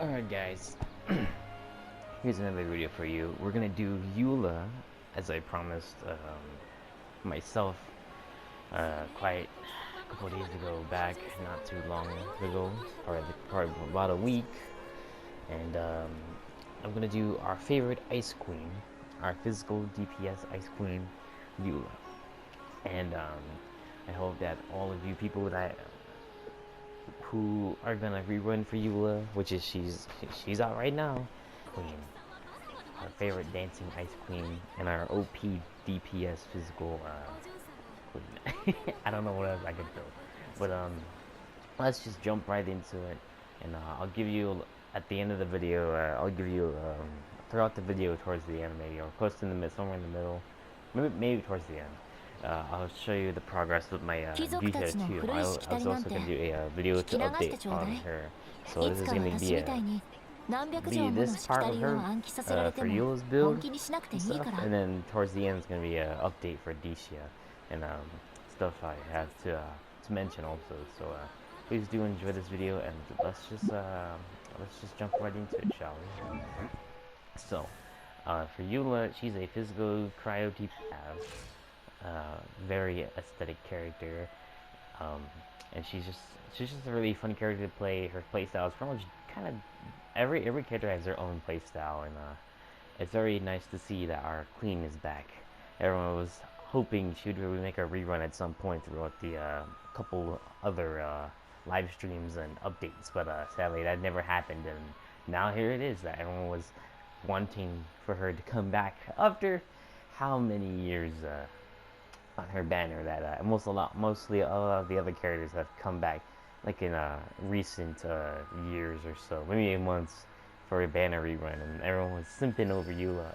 Alright guys, here's another video for you. We're gonna do Eula, as I promised myself quite a couple days ago back, not too long ago, probably about a week. And I'm gonna do our favorite Ice Queen, our physical DPS Ice Queen, Eula. And I hope that all of you people who are gonna rerun for Eula, which is she's out right now, Queen, our favorite dancing Ice Queen, and our OP DPS physical Queen. I don't know what else I could do, but let's just jump right into it, and I'll give you at the end of the video. I'll give you throughout the video towards the end, maybe, or close to the mid, somewhere in the middle, maybe towards the end. I'll show you the progress with my Dehya too. I was also going to do a video to update on her. So this is going to be this part of her for Eula's build and stuff. And then towards the end is going to be an update for Dehya and stuff I have to mention also. So please do enjoy this video, and let's just jump right into it, shall we? So for Eula, she's a physical cryo DPS. Very aesthetic character, and she's just a really fun character to play. Her playstyle is pretty much kind of every character has their own playstyle, and it's very nice to see that our queen is back. Everyone was hoping she'd really make a rerun at some point throughout the couple other live streams and updates, but sadly that never happened, and now here it is that everyone was wanting for her to come back after how many years on her banner that mostly a lot of the other characters have come back, like in recent years or so, maybe months, for a banner rerun, and everyone was simping over Eula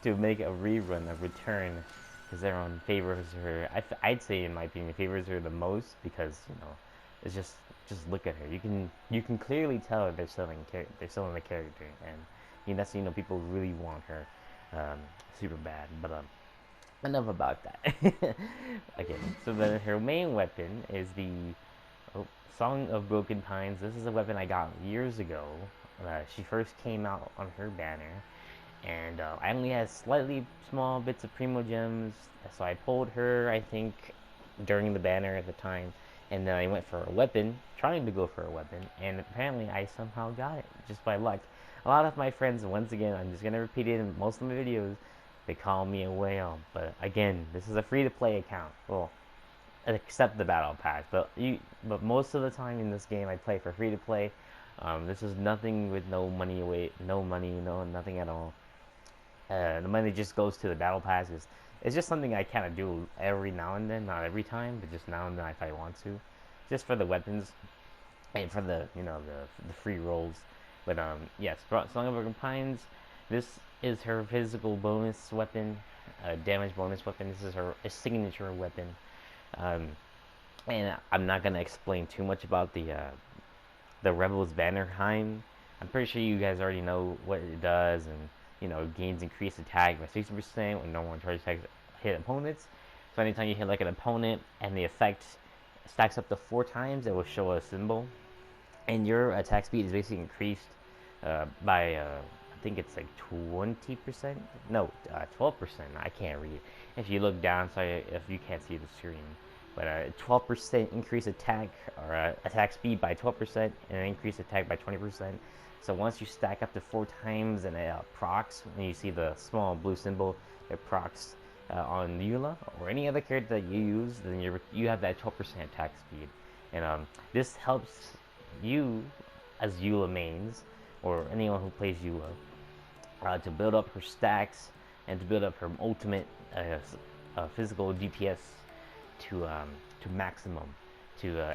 to make a rerun, a return, because everyone favors her. I'd say, in my opinion, favors her the most, because it's just look at her. You can clearly tell they're selling the character, and that's people really want her super bad, but enough about that. Okay, so then her main weapon is the Song of Broken Pines. This is a weapon I got years ago. She first came out on her banner, and I only had slightly small bits of Primo Gems, so I pulled her, I think, during the banner at the time, and then I went for a weapon, trying to go for a weapon, and apparently I somehow got it, just by luck. A lot of my friends, once again, I'm just going to repeat it in most of my videos, they call me a whale, but again, this is a free-to-play account. Well, except the battle pass, but most of the time in this game I play for free-to-play. This is nothing with no money away, nothing at all. The money just goes to the battle pass. It's just something I kind of do every now and then, not every time, but just now and then if I want to, just for the weapons and for the the free rolls. But yes, Song of Broken Pines. This is her physical bonus weapon, damage bonus weapon. This is her signature weapon, and I'm not gonna explain too much about the Rebel's Bannerheim. I'm pretty sure you guys already know what it does, and gains increased attack by 60% when no one charge attacks hit opponents. So anytime you hit like an opponent and the effect stacks up to 4 times, it will show a symbol, and your attack speed is basically increased by I think it's like 20%. No, 12%. I can't read. If you look down, sorry if you can't see the screen, but 12% increase attack, or attack speed by 12%, and an increase attack by 20%. So once you stack up to 4 times and it procs, when you see the small blue symbol, it procs on Eula or any other character that you use, then you have that 12% attack speed, and this helps you as Eula mains, or anyone who plays Eula, to build up her stacks and to build up her ultimate physical DPS to maximum, to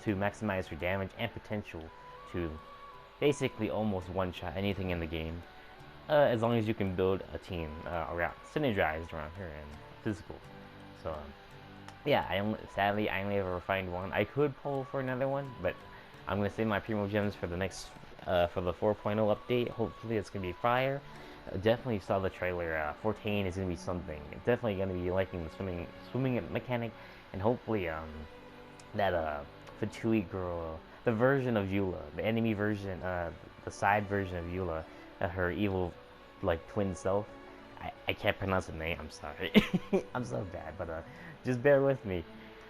maximize her damage and potential to basically almost one-shot anything in the game, as long as you can build a team synergized around her and physical. So yeah, sadly I only ever find one. I could pull for another one, but I'm gonna save my Primo Gems for the next for the 4.0 update. Hopefully it's gonna be fire. Definitely saw the trailer. 14 is gonna be something. Definitely gonna be liking the swimming mechanic, and hopefully that Fatui girl the version of Eula, the enemy version, the side version of Eula, her evil, like twin self. I can't pronounce the name. I'm sorry. I'm so bad, but just bear with me.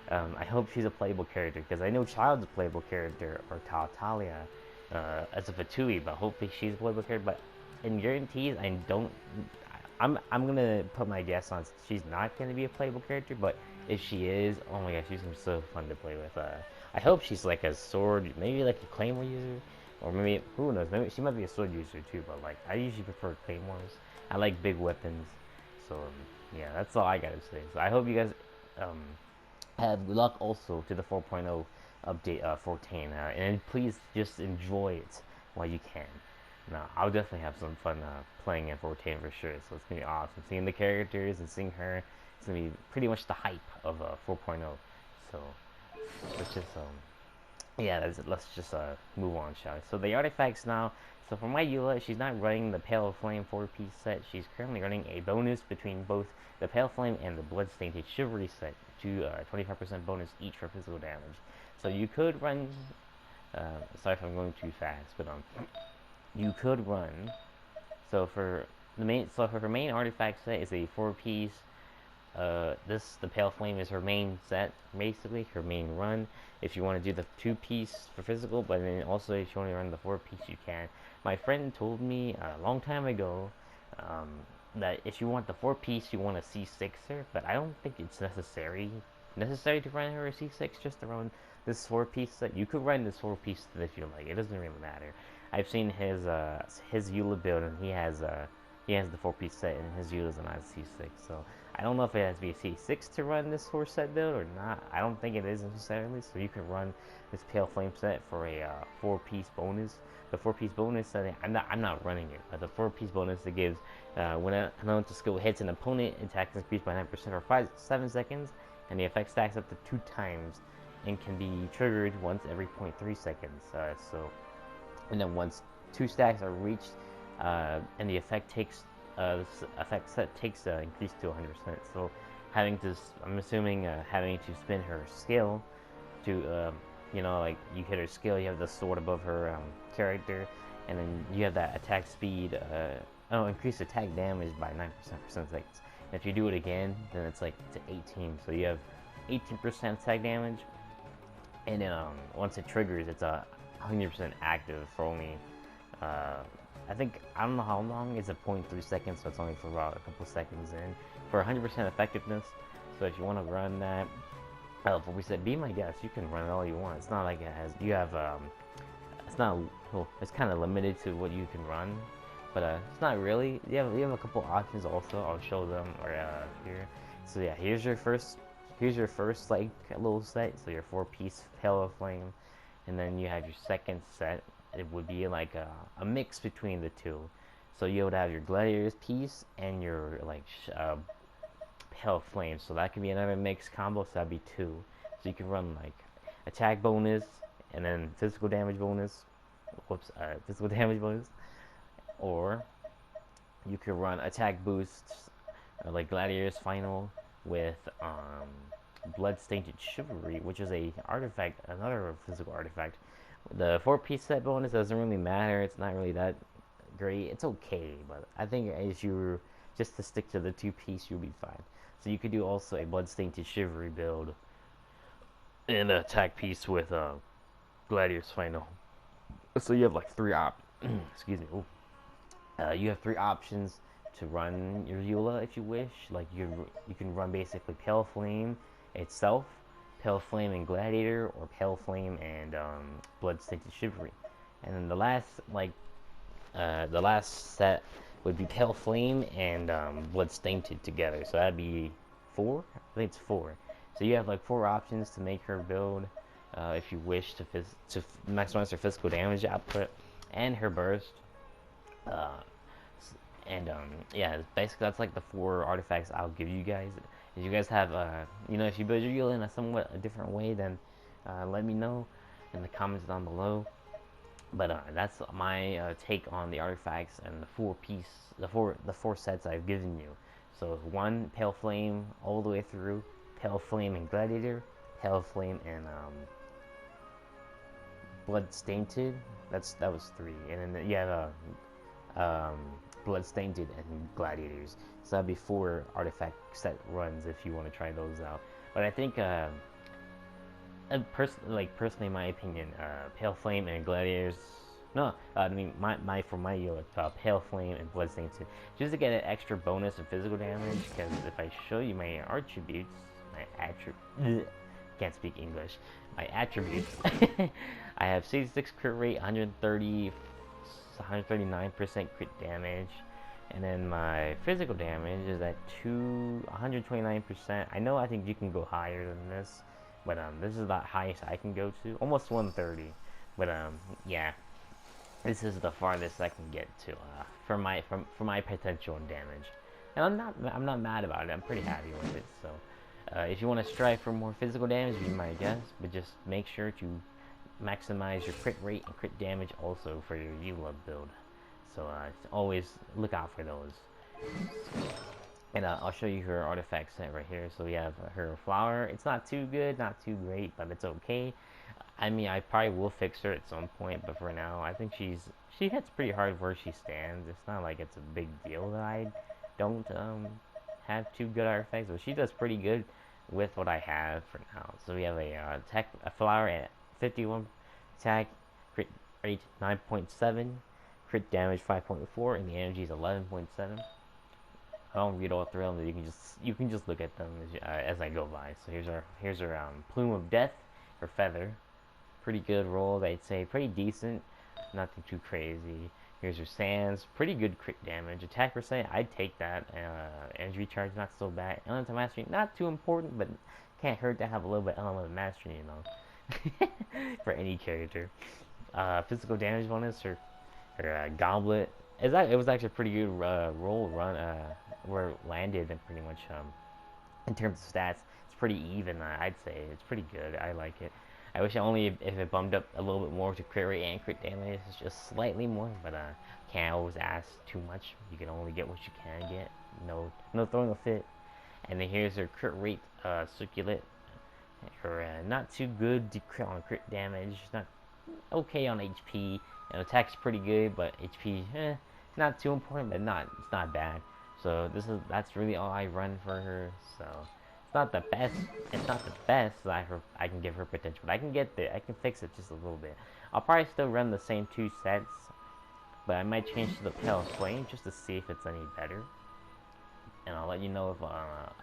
I hope she's a playable character because I know Child's a playable character or Talia as a Fatui, but hopefully she's a playable character. But in guarantees, I don't. I'm gonna put my guess on she's not gonna be a playable character, but if she is, oh my gosh, she's gonna be so fun to play with. I hope she's like a sword, maybe like a claymore user, or maybe who knows, maybe she might be a sword user too. But like I usually prefer claymores. I like big weapons, so yeah, that's all I gotta say. So I hope you guys um, have luck also to the 4.0 update 14, and please just enjoy it while you can. No, I'll definitely have some fun playing in 14 for sure. So it's gonna be awesome seeing the characters and seeing her. It's gonna be pretty much the hype of 4.0. So let's just yeah, let's just move on, shall we? So the artifacts now. So for my Eula, she's not running the Pale Flame 4-piece set. She's currently running a bonus between both the Pale Flame and the Bloodstained Chivalry set to 25% bonus each for physical damage. So you could run. Sorry if I'm going too fast, but you could run. So for her main artifact set is a 4-piece. The Pale Flame is her main set, basically her main run. If you want to do the 2-piece for physical, but then also if you want to run the 4-piece, you can. My friend told me a long time ago that if you want the 4-piece, you want a C6er, but I don't think it's necessary to run her a C6 just to run this 4-piece set. You could run this 4-piece if you like. It doesn't really matter. I've seen his Eula build, and he has the 4-piece set, and his Eula's not a C6. So I don't know if it has to be a C6 to run this 4-set build or not. I don't think it is necessarily. So you can run this Pale Flame set for a 4-piece bonus. The 4-piece bonus setting, I'm not running it, but the 4-piece bonus it gives when an elemental skill hits an opponent, attack is increased by 9% for 7 seconds, and the effect stacks up to 2 times, and can be triggered once every 0.3 seconds. And then once 2 stacks are reached, and the effect takes this effect set takes increase to 100%. So I'm assuming having to spin her skill to like you hit her skill, you have the sword above her character, and then you have that attack speed. Increase attack damage by 9% for 7 seconds. And if you do it again, then it's like to 18. So you have 18% attack damage, and then once it triggers, it's 100% active for only. I don't know how long. It's a 0.3 seconds, so it's only for about a couple seconds in for 100% effectiveness. So if you want to run that, what we said, be my guest. You can run it all you want. It's not like it has. You have. It's not. Well, it's kind of limited to what you can run, but it's not really. You have a couple options also. I'll show them here. So yeah, here's your first like little set. So your 4-piece Pale Flame, and then you have your second set. It would be like a mix between the two. So you would have your Gladiator's piece and your like Pale Flame. So that could be another mixed combo. So that'd be 2. So you can run like attack bonus and then physical damage bonus. Physical damage bonus. Or you could run attack boosts like Gladiator's Final with Bloodstained Chivalry, which is another physical artifact. The 4-piece set bonus doesn't really matter. It's not really that great. It's okay, but I think as you just to stick to the 2-piece, you'll be fine. So you could do also a Bloodstained Chivalry build and an attack piece with Gladiator's Final. So you have like 3 excuse me. You have 3 options to run your Eula if you wish. Like you can run basically Pale Flame itself, Pale Flame and Gladiator, or Pale Flame and Bloodstained Chivalry. And then the last set would be Pale Flame and Bloodstained together. So that'd be 4. I think it's 4. So you have like 4 options to make her build if you wish to maximize her physical damage output and her burst. Yeah, basically that's like the 4 artifacts I'll give you guys. If you guys have, if you build your Eula in a somewhat different way, then let me know in the comments down below. But that's my take on the artifacts and the 4 sets I've given you. So 1 Pale Flame all the way through, Pale Flame and Gladiator, Pale Flame and Bloodstained. That was 3, and then you have Bloodstained and Gladiators. So that'd be 4 artifact set runs if you want to try those out. But I think, personally, in my opinion, Pale Flame and Gladiators. No, I mean for my Eula, Pale Flame and Bloodstained, just to get an extra bonus of physical damage. Because if I show you my attributes, can't speak English. My attributes, I have 66 crit rate, 139% crit damage, and then my physical damage is at 129%. I think you can go higher than this, but this is the highest I can go to, almost 130. But yeah, this is the farthest I can get to for my potential and damage, and I'm not mad about it. I'm pretty happy with it. So if you want to strive for more physical damage, be my guest, but just make sure to maximize your crit rate and crit damage also for your Eula build. So always look out for those. And I'll show you her artifact set right here. So we have her flower. It's not too good, not too great, but it's okay. I mean, I probably will fix her at some point, but for now, I think she hits pretty hard where she stands. It's not like it's a big deal that I don't have too good artifacts, but she does pretty good with what I have for now. So we have a flower at 51 attack, crit rate 9.7, crit damage 5.4, and the energy is 11.7. I don't read all 3 of them. You can just look at them as I go by. So here's our Plume of Death, her feather. Pretty good roll, I'd say. Pretty decent, nothing too crazy. Here's her Sands, pretty good crit damage. Attack percent, I'd take that. Energy recharge, not so bad. Elemental Mastery, not too important, but can't hurt to have a little bit of Elemental Mastery, you know. For any character. Physical damage bonus, her Goblet. It was actually a pretty good roll run, where it landed, and pretty much in terms of stats, it's pretty even. I'd say it's pretty good. I like it. I wish if it bumped up a little bit more to crit rate and crit damage, it's just slightly more, but can't always ask too much. You can only get what you can get. No throwing a fit. And then here's her crit rate, Circulate. Her not too good on crit damage, not okay on HP, and attack's pretty good, but HP, not too important, but it's not bad. So that's really all I run for her. So it's not the best. It's not the best that I can give her potential, but I can get there. I can fix it just a little bit. I'll probably still run the same 2 sets, but I might change to the Pale Flame just to see if it's any better. And I'll let you know if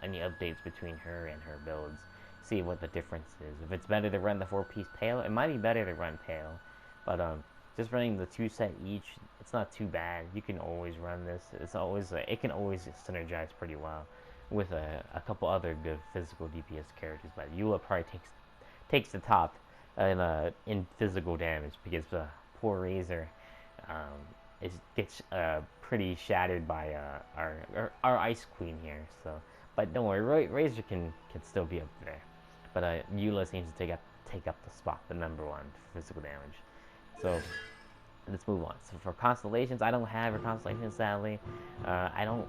any updates between her and her builds. See what the difference is. If it's better to run the 4-piece Pale, it might be better to run Pale. But just running the 2 set each, it's not too bad. You can always run this. It's always it can always synergize pretty well with a couple other good physical DPS characters. But Eula probably takes the top in physical damage, because poor Razor gets pretty shattered by our Ice Queen here. So, but don't worry, Razor can still be up there. But Eula seems to take up the spot, the #1 for physical damage. So let's move on. So for constellations, I don't have her constellations, sadly. I don't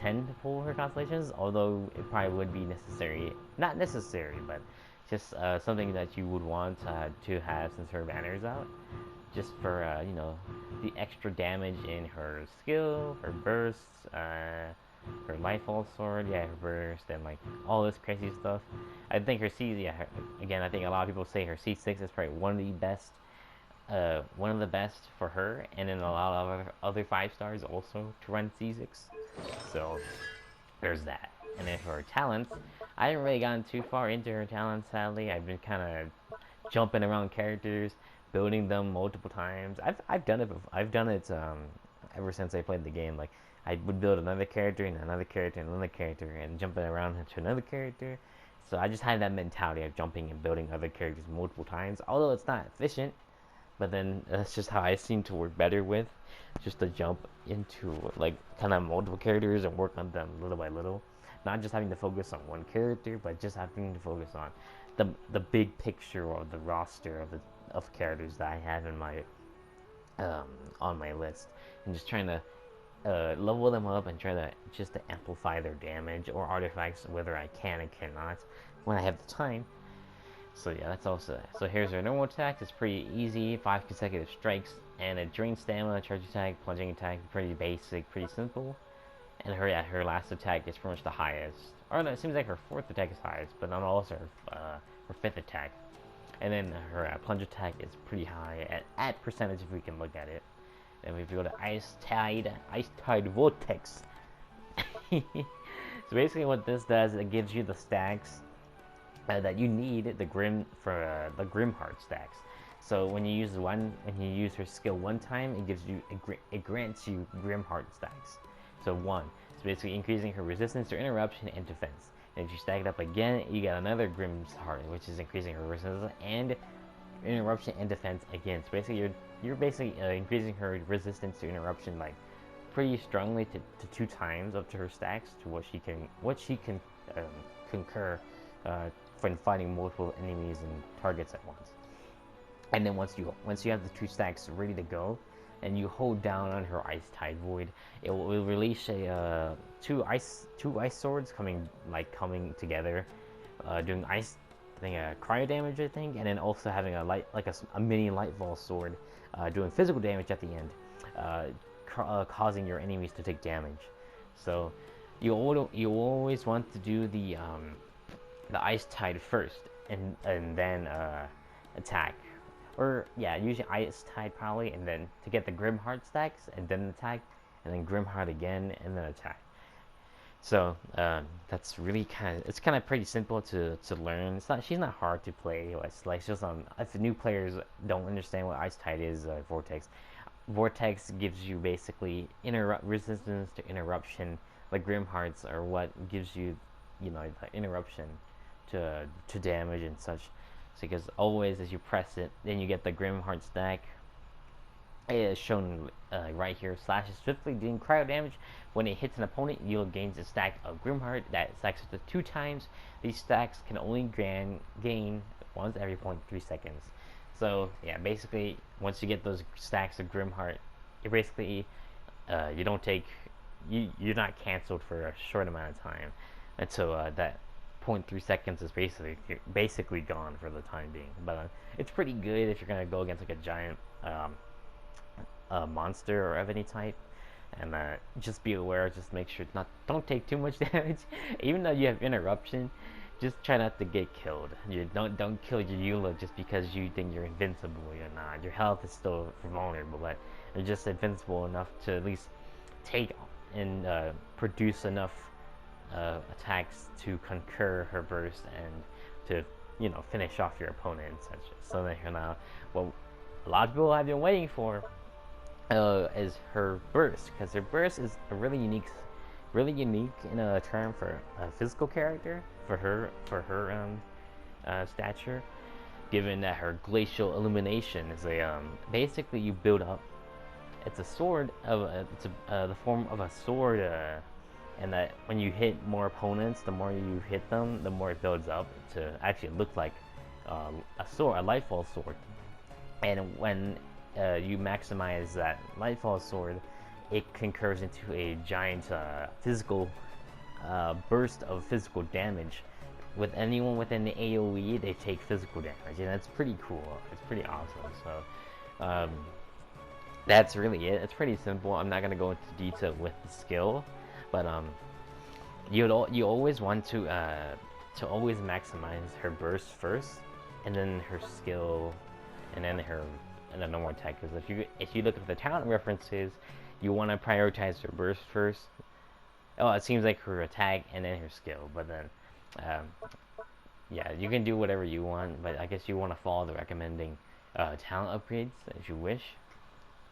tend to pull her constellations, although it probably would be necessary. Not necessary, but just something that you would want to have since her banner is out. Just for the extra damage in her skill, her bursts, her Lightfall Sword, her burst, and like all this crazy stuff. I think her again, I think a lot of people say her C6 is probably one of the best for her, and then a lot of other 5-stars also to run C6. So there's that. And then for her talents, I haven't really gotten too far into her talents, sadly. I've been kind of jumping around characters, building them multiple times. I've done it before. I've done it ever since I played the game. Like, I would build another character and another character and another character and jumping around into another character. So I just had that mentality of jumping and building other characters multiple times. Although it's not efficient, but then that's just how I seem to work better with, just to jump into like kind of multiple characters and work on them little by little. Not just having to focus on one character, but just having to focus on the big picture or the roster of characters that I have in my on my list, and just trying to level them up and try to amplify their damage or artifacts, whether I can and cannot when I have the time. So yeah, that's also so here's her normal attack. It's pretty easy, 5 consecutive strikes, and a drain stamina, charge attack, plunging attack, pretty basic, pretty simple. And her, yeah, her last attack is pretty much the highest. Or no, it seems like her fourth attack is highest, but not also her fifth attack. And then her plunge attack is pretty high at percentage if we can look at it. And if we go to Ice Tide Vortex. So basically, what this does, it gives you the stacks that you need the Grim Heart stacks. So when you use her skill one time, it grants you Grim Heart stacks. So one, it's basically increasing her resistance to interruption and defense. And if you stack it up again, you get another Grim's Heart, which is increasing her resistance and interruption and defense again. So basically, you're basically increasing her resistance to interruption like pretty strongly to 2 times up to her stacks to what she can concur when fighting multiple enemies and targets at once. And then once you have the 2 stacks ready to go, and you hold down on her Ice Tide Void, it will release two ice swords coming together, doing ice, I think cryo damage, I think, and then also having a mini Lightfall sword, doing physical damage at the end, causing your enemies to take damage. So you always want to do the Ice Tide first, and then attack. Or yeah, usually Ice Tide probably, and then to get the Grim Heart stacks, and then attack, and then Grim Heart again, and then attack. So that's really it's kind of pretty simple to learn. She's not hard to play. It's just if the new players don't understand what Ice Tide is, Vortex gives you basically resistance to interruption. Like Grim Hearts are what gives you, the interruption to damage and such. So because always as you press it, then you get the Grim Heart stack. It is shown right here. Slashes swiftly, doing cryo damage. When it hits an opponent, you'll gain a stack of Grim Heart that stacks up to 2 times. These stacks can only gain once every 0.3 seconds. So yeah, basically once you get those stacks of Grim Heart, it basically you're not canceled for a short amount of time until that 0.3 seconds is basically gone for the time being. But it's pretty good if you're gonna go against like a giant monster or of any type. And just be aware. Just make sure don't take too much damage. Even though you have interruption, just try not to get killed. You don't kill your Eula just because you think you're invincible. You're not. Your health is still vulnerable, but you're just invincible enough to at least take and produce enough attacks to concur her burst and to finish off your opponent and such. So then now, what a lot of people have been waiting for is her burst, because her burst is a really unique in a term for a physical character for her stature, given that her glacial illumination is basically you build up. It's a sword the form of a sword, and that when you hit more opponents, the more you hit them, the more it builds up to actually look like a sword, a Lightfall sword. And when you maximize that Lightfall sword, it concurs into a giant physical burst of physical damage. With anyone within the AoE, they take physical damage, and that's pretty cool. It's pretty awesome. So that's really it. It's pretty simple. I'm not gonna go into detail with the skill, but you always want to always maximize her burst first, and then her skill, and then the normal attack. Because if you look at the talent references, you want to prioritize her burst first. Oh, it seems like her attack and then her skill, but then yeah, you can do whatever you want, but I guess you want to follow the recommending talent upgrades if you wish.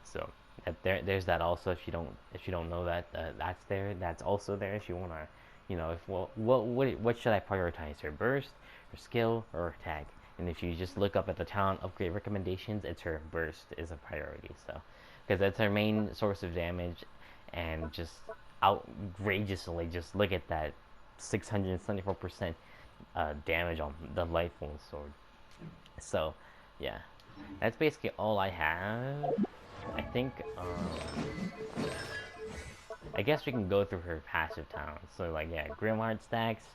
So there's that also. If you don't know that, that's there. That's also there if you want to, what should I prioritize? Her burst, her skill, or her attack? And if you just look up at the talent upgrade recommendations, it's her burst is a priority. So because that's her main source of damage, and just outrageously, just look at that 674% damage on the Lightfall sword. So yeah, that's basically all I have. I think I guess we can go through her passive talents. So like, yeah, Grimheart stacks,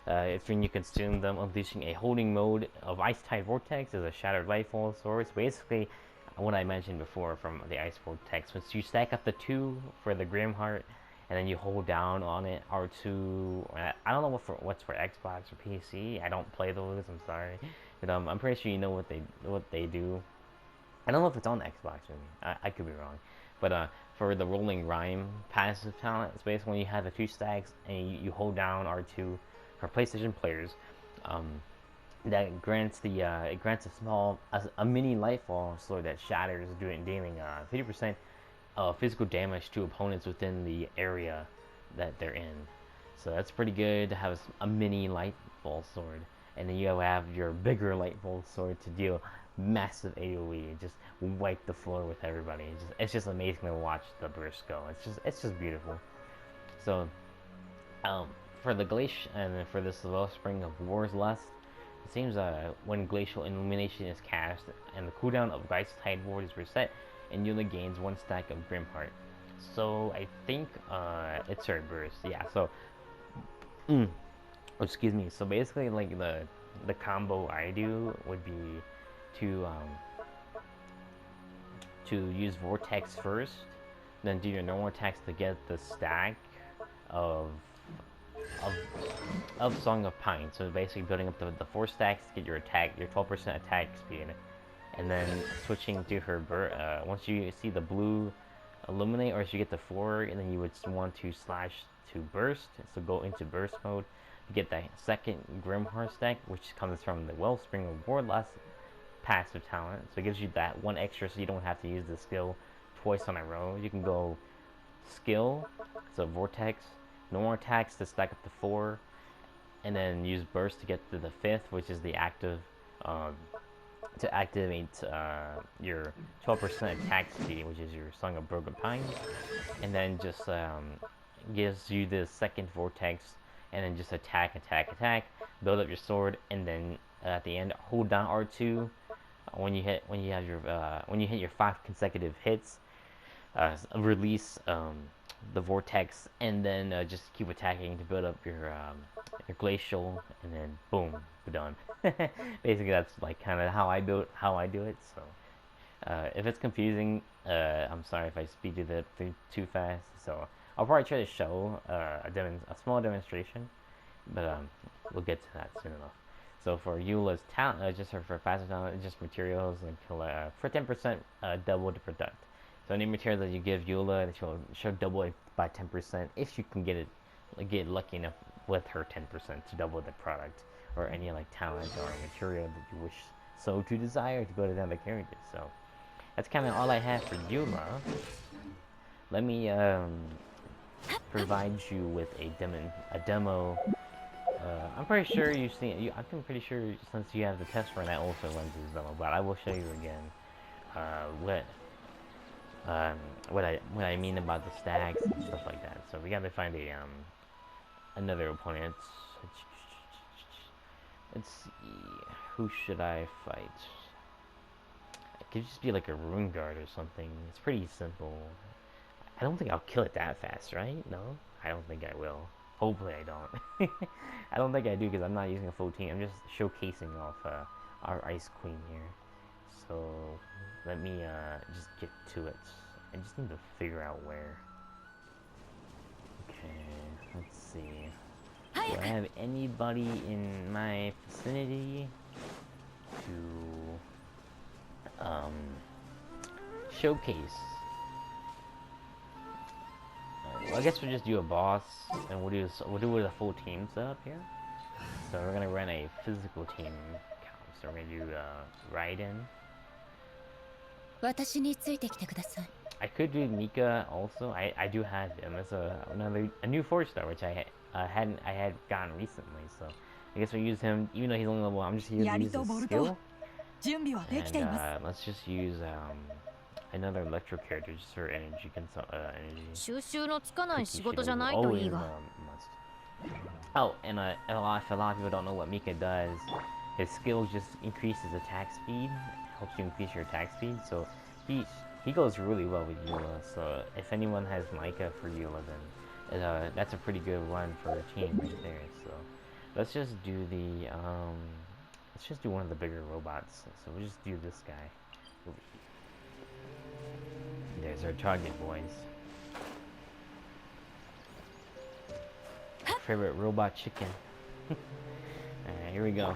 If when you consume them, unleashing a holding mode of Ice Tide Vortex is a Shattered Lightfall Sword. So basically, what I mentioned before from the Ice Vortex, once you stack up the 2 for the Grim Heart, and then you hold down on it R2. I don't know what's for Xbox or PC. I don't play those. I'm sorry, but I'm pretty sure you know what they do. I don't know if it's on Xbox maybe. I could be wrong, but for the Rolling Rhyme passive talent, it's basically when you have the 2 stacks and you hold down R2 for PlayStation players. That grants it grants a mini Lightfall sword that shatters, dealing 50% physical damage to opponents within the area that they're in. So that's pretty good to have a mini Lightfall sword, and then you have your bigger Lightfall sword to deal massive AOE and just wipe the floor with everybody. It's just amazing to watch the burst go. It's just beautiful. So for the Glacial and for this Wellspring of War's Lust, it seems when Glacial Illumination is cast and the cooldown of Ice Tide Ward is reset, and Eula gains 1 stack of Grimheart. So I think it's her burst. Yeah. So, excuse me. So basically, like the combo I do would be to use Vortex first, then do your normal attacks to get the stack of Song of Pine. So basically building up the 4 stacks to get your 12% attack speed, and then switching to her once you see the blue illuminate, or if you get the 4, and then you would want to slash to burst. So go into burst mode to get that second Grimheart stack, which comes from the Wellspring of Warlust passive talent. So it gives you that 1 extra, so you don't have to use the skill twice on a row. You can go skill, so Vortex, no more attacks to stack up to 4, and then use burst to get to the 5th, which is the active to activate your 12% attack speed, which is your Song of Broken Pines, and then just gives you the second Vortex, and then just attack, build up your sword, and then at the end hold down R2 when you hit your 5 consecutive hits, release the Vortex, and then just keep attacking to build up your Glacial, and then boom, we're done. Basically, that's like kind of how I do it. So if it's confusing, I'm sorry if I speed it through too fast. So I'll probably try to show a small demonstration, but we'll get to that soon enough. So for Eula's talent, just for passive talent, just materials and for 10% double the product. So any material that you give Eula, she'll double it by 10% if you can get lucky enough with her 10% to double the product, or any like talent or material that you wish so to desire to go to the other characters. So that's kind of all I have for Eula. Let me provide you with a demo. I'm pretty sure you've seen. I'm pretty sure since you have the test run, that also runs this demo. But I will show you again what I mean about the stacks and stuff like that. So we gotta find another opponent. Let's see, who should I fight? It could just be like a Rune Guard or something. It's pretty simple. I don't think I'll kill it that fast, right? No, I don't think I will. Hopefully I don't. I don't think I do, because I'm not using a full team. I'm just showcasing off our Ice Queen here. So let me just get to it. I just need to figure out where. Okay, let's see. Do I have anybody in my vicinity to showcase? Well, I guess we'll just do a boss, and we'll do with a full team setup here. So we're gonna run a physical team count. So we're gonna do Raiden. I could do Mika also. I do have him as a new 4-star, which I had gotten recently. So I guess we'll use him, even though he's only level 1. I'm just here to use his skill. And let's just use another electro character just for energy energy. Oh, and if a lot of people don't know what Mika does, his skill just increases attack speed, helps you increase your attack speed. So he goes really well with Eula. So if anyone has Mika for Eula, then that's a pretty good run for a team right there. So let's just do the let's just do one of the bigger robots. So we'll just do this guy. There's our target, boys. Favorite robot chicken. Alright, here we go.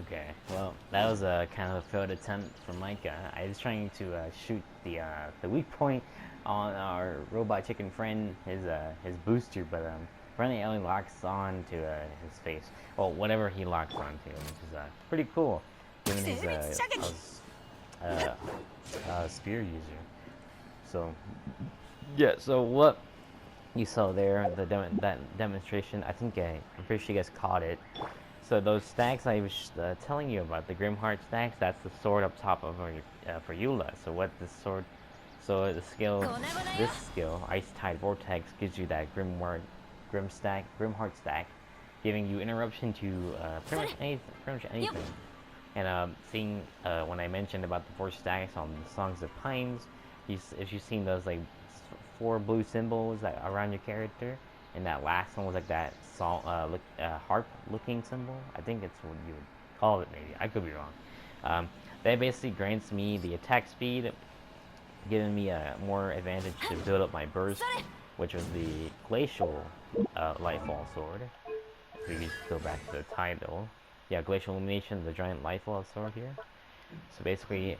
Okay, well, that was a kind of a failed attempt from Micah. I was trying to shoot the weak point on our robot chicken friend, his booster, but apparently it only locks on to his face. Well, whatever he locks on to, which is pretty cool, given his spear user. So, yeah. So what you saw there, that demonstration, I think I'm pretty sure you guys caught it. So those stacks I was telling you about, the Grimheart stacks, that's the sword up top of for Eula. So what this sword, so this skill, Ice Tide Vortex, gives you that Grimheart stack, giving you interruption to pretty much anything. And seeing when I mentioned about the 4 stacks on the Songs of Pines, if you've seen those like 4 blue symbols that around your character, and that last one was like that harp-looking symbol. I think it's what you would call it, maybe. I could be wrong. That basically grants me the attack speed, giving me a more advantage to build up my burst, which was the Glacial Lightfall Sword. If we just go back to the title. Yeah, Glacial Illumination, the giant Lightfall Sword here. So basically,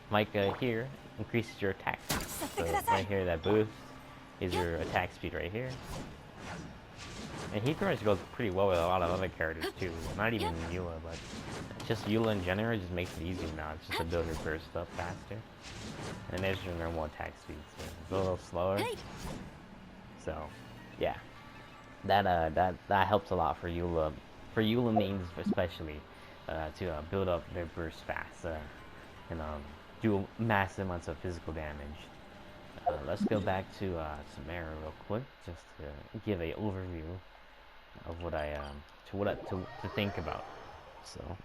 Micah here increases your attack. So right here, that boost is your attack speed right here. And he pretty much goes pretty well with a lot of other characters too. Not even Eula, but just Eula in general just makes it easy now. It's just to build your burst up faster. And there's your normal attack speed. So it's a little slower. So yeah, that helps a lot for Eula. For Eula mains especially, to build up their burst fast and do massive amounts of physical damage. Let's go back to Samara real quick, just to give a overview of what to think about. So.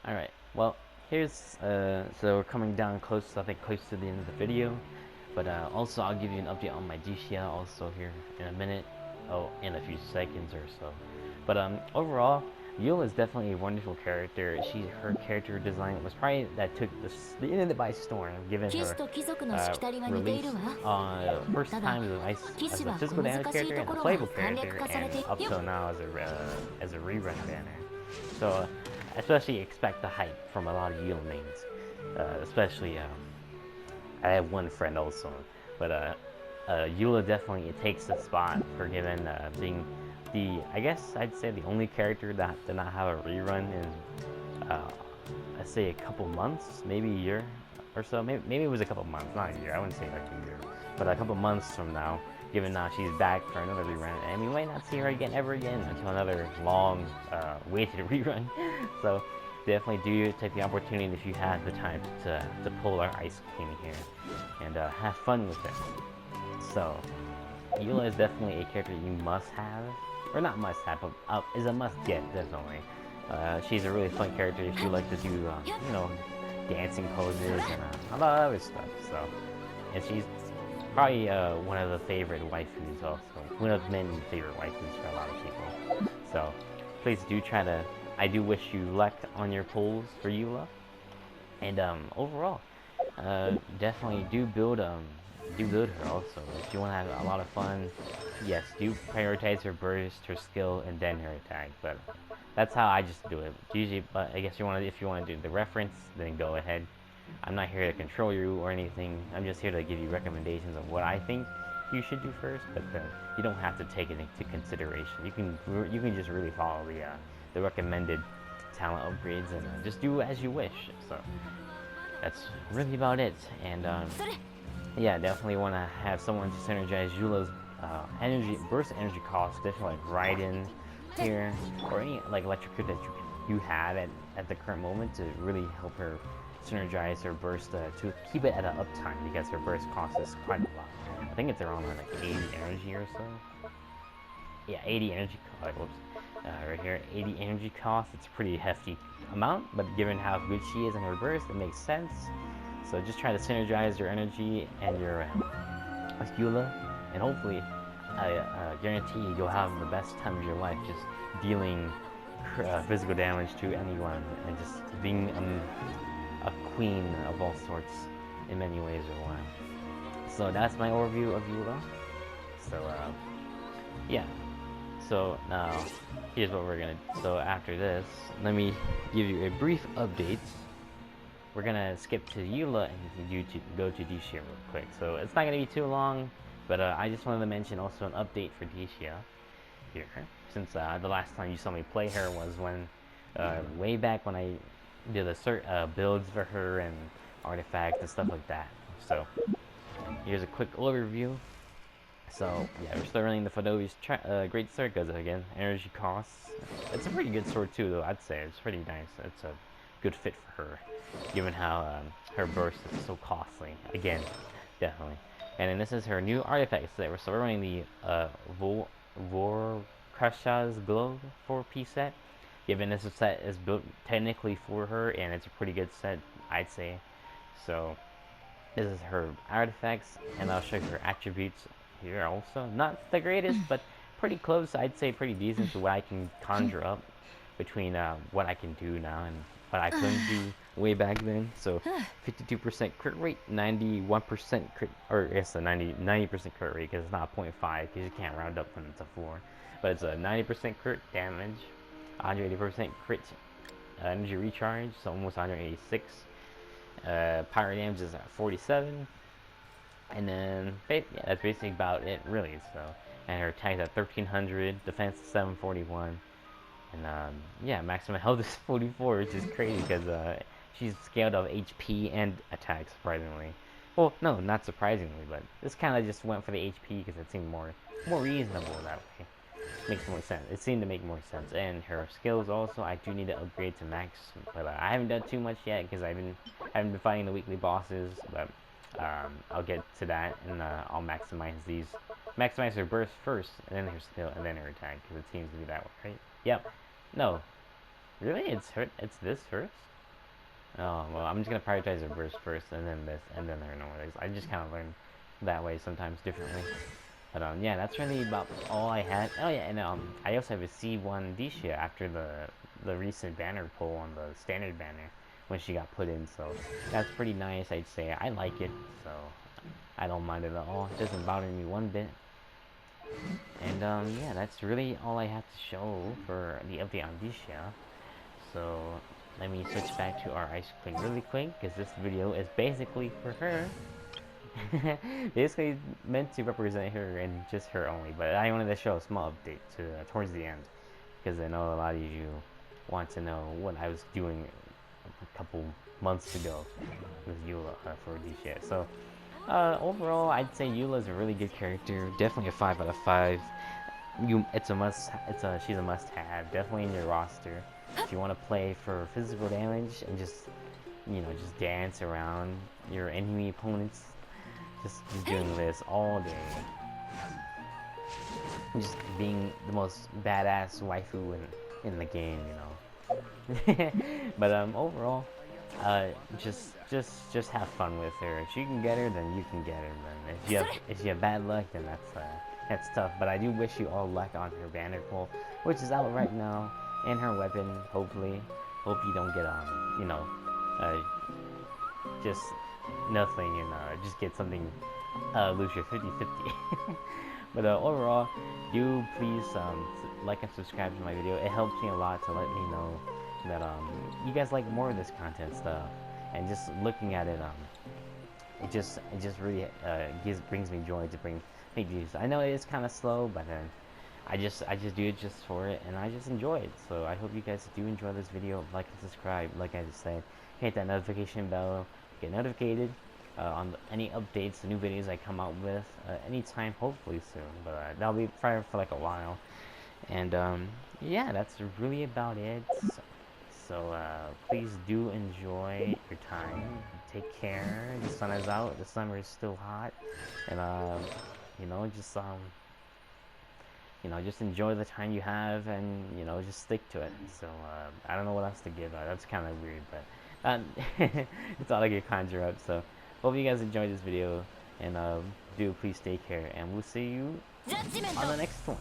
Alright, well, here's, so we're coming down close, I think close to the end of the video, but also I'll give you an update on my Dehya also here in a minute. in a few seconds or so. But overall, Eula is definitely a wonderful character. Her character design was probably that took the internet by storm, given her release first time as a physical damage character and a playable character, and up till now as a rerun banner. So especially expect the hype from a lot of Eula mains, especially I have one friend also, but Eula definitely it takes the spot for given being I guess I'd say the only character that did not have a rerun in I'd say a couple months, maybe a year or so. Maybe it was a couple months, not a year. I wouldn't say like a year, but a couple months from now. Given now she's back for another rerun, and we might not see her again ever again until another long waited rerun. So definitely do take the opportunity if you have the time to pull our Ice Queen here and have fun with it. So Eula is definitely a character you must have, or not must have, but is a must get definitely. She's a really fun character if you like to do you know, dancing poses and a lot of other stuff. So, and she's probably one of the favorite waifus also, one of many favorite waifus for a lot of people. So please do try to. I do wish you luck on your pulls for Eula, and overall, definitely do build her also. If you want to have a lot of fun, yes, do prioritize her burst, her skill, and then her attack. But that's how I just do it. Usually, but I guess if you want to do the reference, then go ahead. I'm not here to control you or anything. I'm just here to give you recommendations of what I think you should do first. But you don't have to take it into consideration. You can just really follow the recommended talent upgrades and just do as you wish. So that's really about it. And yeah, definitely want to have someone to synergize Eula's burst energy cost, definitely like Raiden here, or any like electric that you have at the current moment to really help her synergize her burst to keep it at an uptime, because her burst cost is quite a lot. I think it's around like 80 energy or so. Yeah, 80 energy cost. Right here, 80 energy cost. It's a pretty hefty amount, but given how good she is in her burst, it makes sense. So just try to synergize your energy and your Eula, and hopefully, I guarantee you'll have the best time of your life just dealing physical damage to anyone and just being a queen of all sorts in many ways or one. So that's my overview of Eula. So yeah. So now here's what we're gonna. So after this, let me give you a brief update. We're gonna skip to Eula and go to Dehya real quick. So it's not gonna be too long, but I just wanted to mention also an update for Dehya here, since the last time you saw me play her was when way back when I did the builds for her and artifacts and stuff like that. So here's a quick overview. So yeah, we're still running the Fidovi's Great Sword because again, energy costs. It's a pretty good sword too, though. I'd say it's pretty nice. It's a good fit for her, given how her burst is so costly. Again, definitely. And then this is her new artifact set. So we're running the Vorkasha's Glow 4P set. Given this set is built technically for her, and it's a pretty good set, I'd say. So this is her artifacts, and I'll show you her attributes here also. Not the greatest, but pretty close. I'd say pretty decent to what I can conjure up between what I can do now and what I couldn't do way back then. So 52% crit rate, 91% crit, or I guess a 90% crit rate, because it's not 0.5 because you can't round up when it's a 4. But it's a 90% crit damage, 180% crit energy recharge, so almost 186. Power damage is at 47. And then, yeah, that's basically about it, really. So, and her attack is at 1300, defense is 741, and yeah, maximum health is 44, which is crazy because she's scaled of HP and attack, surprisingly. Well, no, not surprisingly, but this kind of just went for the HP because it seemed more reasonable that way. Makes more sense. It seemed to make more sense. And her skills also, I do need to upgrade to max, but I haven't done too much yet because I haven't been fighting the weekly bosses, but. I'll get to that, and I'll maximize her burst first, and then her skill, and then her attack, because it seems to be that way, right? Yep. No. Really? It's this first? Oh, well, I'm just gonna prioritize her burst first, and then this, and then her normal. I just kind of learn that way sometimes differently. But yeah, that's really about all I had. Oh yeah, and I also received one Dehya after the recent banner pull on the standard banner when she got put in. So that's pretty nice, I'd say. I like it, so I don't mind it at all. It doesn't bother me one bit. And yeah, that's really all I have to show for the update on Dehya. So let me switch back to our Ice Queen really quick, because this video is basically for her. Basically meant to represent her and just her only, but I wanted to show a small update to towards the end, because I know a lot of you want to know what I was doing a couple months ago with Eula for Dehya. So overall, I'd say Eula is a really good character. Definitely a 5 out of 5. It's a must. She's a must-have. Definitely in your roster. If you want to play for physical damage and just just dance around your enemy opponents, just doing this all day, just being the most badass waifu in the game, But overall, just have fun with her. If you can get her, then you can get her. Then if you have bad luck, then that's tough. But I do wish you all luck on her banner pull, which is out right now, and her weapon. Hopefully, hope you don't get just nothing, just get something, lose your 50-50. But overall, do please like and subscribe to my video. It helps me a lot to let me know that you guys like more of this content stuff, and just looking at it, it just really brings me joy to make views. I know it's kind of slow, but then I just do it just for it, and I just enjoy it. So I hope you guys do enjoy this video. Like and subscribe, like I just said. Hit that notification bell, get notified on any updates, new videos I come out with anytime, hopefully soon. But that'll be probably for like a while. And yeah, that's really about it. So please do enjoy your time. Take care. The sun is out. The summer is still hot, and just enjoy the time you have, and just stick to it. So I don't know what else to give out. That's kind of weird, but it's all I can conjure up. So hope you guys enjoyed this video, and do please take care, and we'll see you on the next one.